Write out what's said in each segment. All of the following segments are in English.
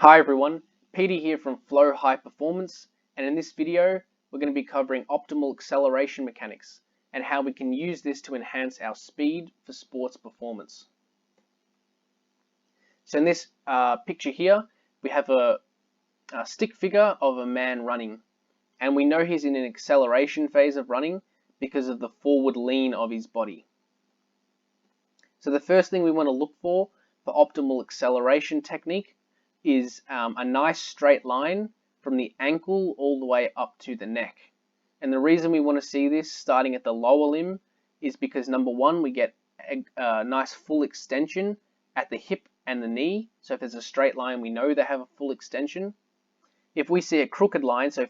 Hi everyone, Peter here from Flow High Performance, and in this video we're going to be covering optimal acceleration mechanics and how we can use this to enhance our speed for sports performance. So in this picture here we have a stick figure of a man running, and we know he's in an acceleration phase of running because of the forward lean of his body. So the first thing we want to look for optimal acceleration technique is a nice straight line from the ankle all the way up to the neck. And the reason we want to see this starting at the lower limb is because number one, we get a nice full extension at the hip and the knee. So if there's a straight line, we know they have a full extension. If we see a crooked line, so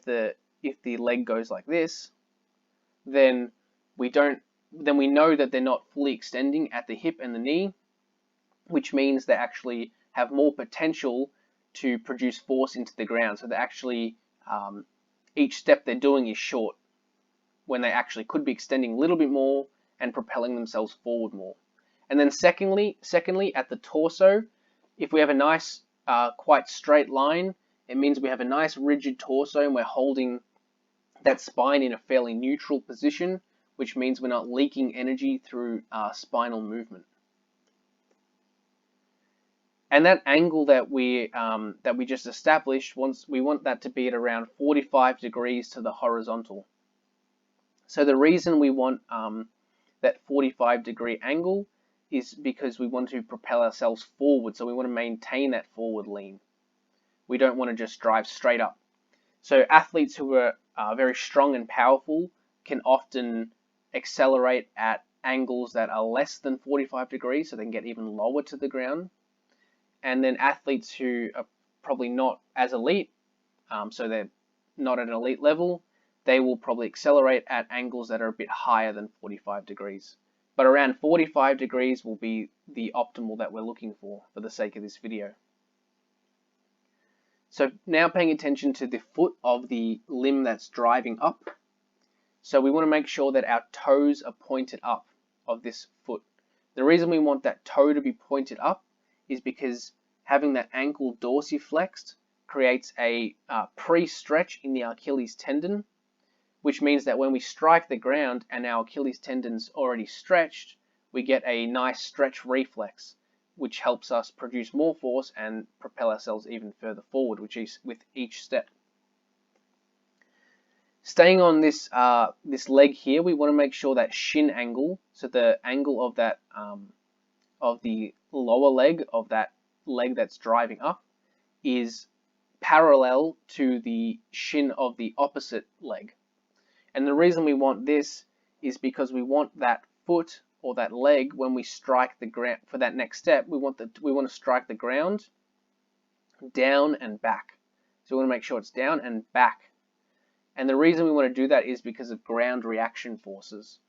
if the leg goes like this, then we know that they're not fully extending at the hip and the knee, which means they actually have more potential to produce force into the ground. So they actually, each step they're doing is short, when they actually could be extending a little bit more and propelling themselves forward more. And then secondly, at the torso, if we have a nice, quite straight line, it means we have a nice rigid torso and we're holding that spine in a fairly neutral position, which means we're not leaking energy through spinal movement. And that angle that we just established, we want that to be at around 45 degrees to the horizontal. So the reason we want that 45-degree angle is because we want to propel ourselves forward. So we want to maintain that forward lean. We don't want to just drive straight up. So athletes who are very strong and powerful can often accelerate at angles that are less than 45 degrees, so they can get even lower to the ground. And then athletes who are probably not as elite, so they're not at an elite level, they will probably accelerate at angles that are a bit higher than 45 degrees. But around 45 degrees will be the optimal that we're looking for the sake of this video. So now paying attention to the foot of the limb that's driving up. So we want to make sure that our toes are pointed up of this foot. The reason we want that toe to be pointed up is because having that ankle dorsiflexed creates a pre-stretch in the Achilles tendon, which means that when we strike the ground and our Achilles tendon's already stretched, we get a nice stretch reflex, which helps us produce more force and propel ourselves even further forward, which is with each step. Staying on this leg here, we want to make sure that shin angle, so the angle of that of the lower leg of that leg that's driving up, is parallel to the shin of the opposite leg. And the reason we want this is because we want that foot or that leg, when we strike the ground for that next step, we want to strike the ground down and back. So we want to make sure it's down and back. And the reason we want to do that is because of ground reaction forces.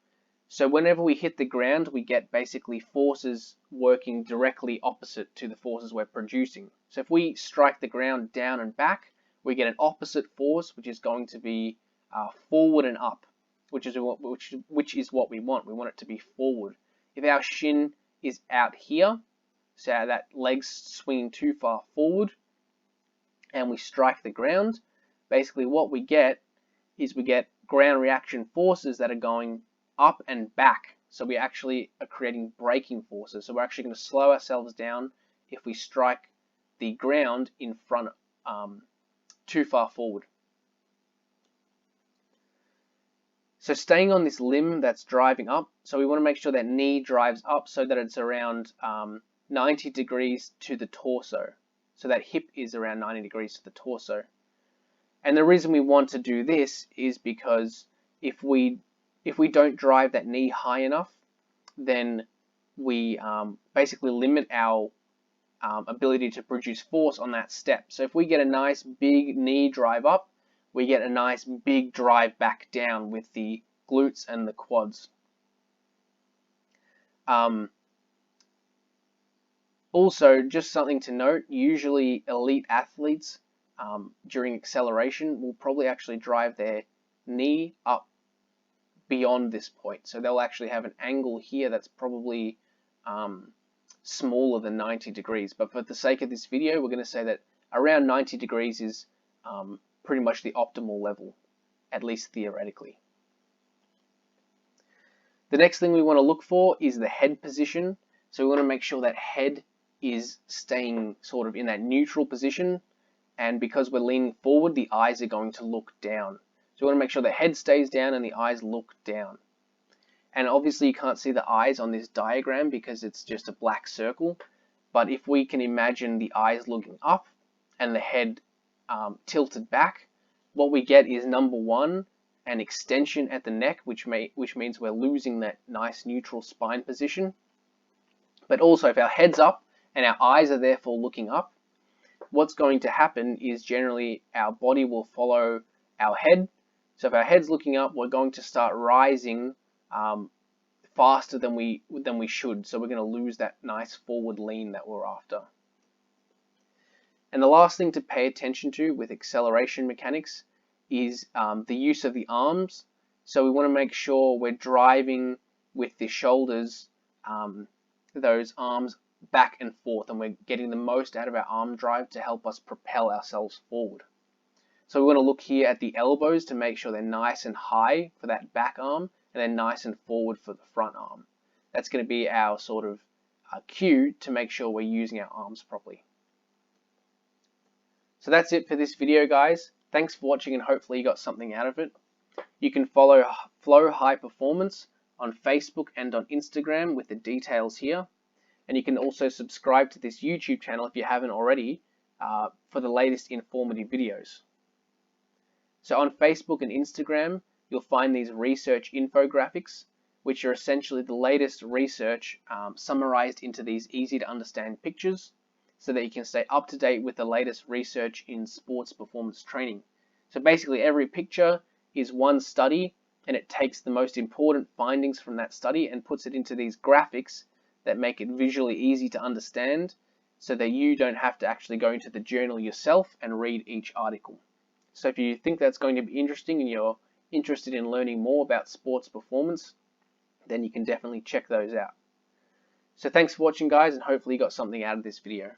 So whenever we hit the ground, we get basically forces working directly opposite to the forces we're producing. So if we strike the ground down and back, we get an opposite force, which is going to be forward and up, which is what we want. We want it to be forward. If our shin is out here, so that leg's swinging too far forward, and we strike the ground, basically what we get is we get ground reaction forces that are going up and back. So we actually are creating braking forces. So we're actually going to slow ourselves down if we strike the ground in front too far forward. So staying on this limb that's driving up, so we want to make sure that knee drives up so that it's around 90 degrees to the torso. So that hip is around 90 degrees to the torso. And the reason we want to do this is because if we don't drive that knee high enough, then we basically limit our ability to produce force on that step. So if we get a nice big knee drive up, we get a nice big drive back down with the glutes and the quads. Also, just something to note, usually elite athletes during acceleration will probably actually drive their knee up beyond this point. So they'll actually have an angle here that's probably smaller than 90 degrees. But for the sake of this video, we're going to say that around 90 degrees is pretty much the optimal level, at least theoretically. The next thing we want to look for is the head position. So we want to make sure that head is staying sort of in that neutral position, and because we're leaning forward, the eyes are going to look down. So we want to make sure the head stays down and the eyes look down. And obviously you can't see the eyes on this diagram because it's just a black circle, but if we can imagine the eyes looking up and the head tilted back, what we get is number one, an extension at the neck, which means we're losing that nice neutral spine position. But also if our head's up and our eyes are therefore looking up, what's going to happen is generally our body will follow our head. So if our head's looking up, we're going to start rising faster than we should. So we're going to lose that nice forward lean that we're after. And the last thing to pay attention to with acceleration mechanics is the use of the arms. So we want to make sure we're driving with the shoulders, those arms back and forth, and we're getting the most out of our arm drive to help us propel ourselves forward. So we want to look here at the elbows to make sure they're nice and high for that back arm, and then nice and forward for the front arm. That's going to be our sort of cue to make sure we're using our arms properly. So that's it for this video, guys. Thanks for watching, and hopefully you got something out of it. You can follow Flow High Performance on Facebook and on Instagram with the details here. And you can also subscribe to this YouTube channel if you haven't already for the latest informative videos. So on Facebook and Instagram, you'll find these research infographics, which are essentially the latest research summarized into these easy to understand pictures, so that you can stay up to date with the latest research in sports performance training. So basically every picture is one study, and it takes the most important findings from that study and puts it into these graphics that make it visually easy to understand, so that you don't have to actually go into the journal yourself and read each article. So if you think that's going to be interesting and you're interested in learning more about sports performance, then you can definitely check those out. So thanks for watching, guys, and hopefully you got something out of this video.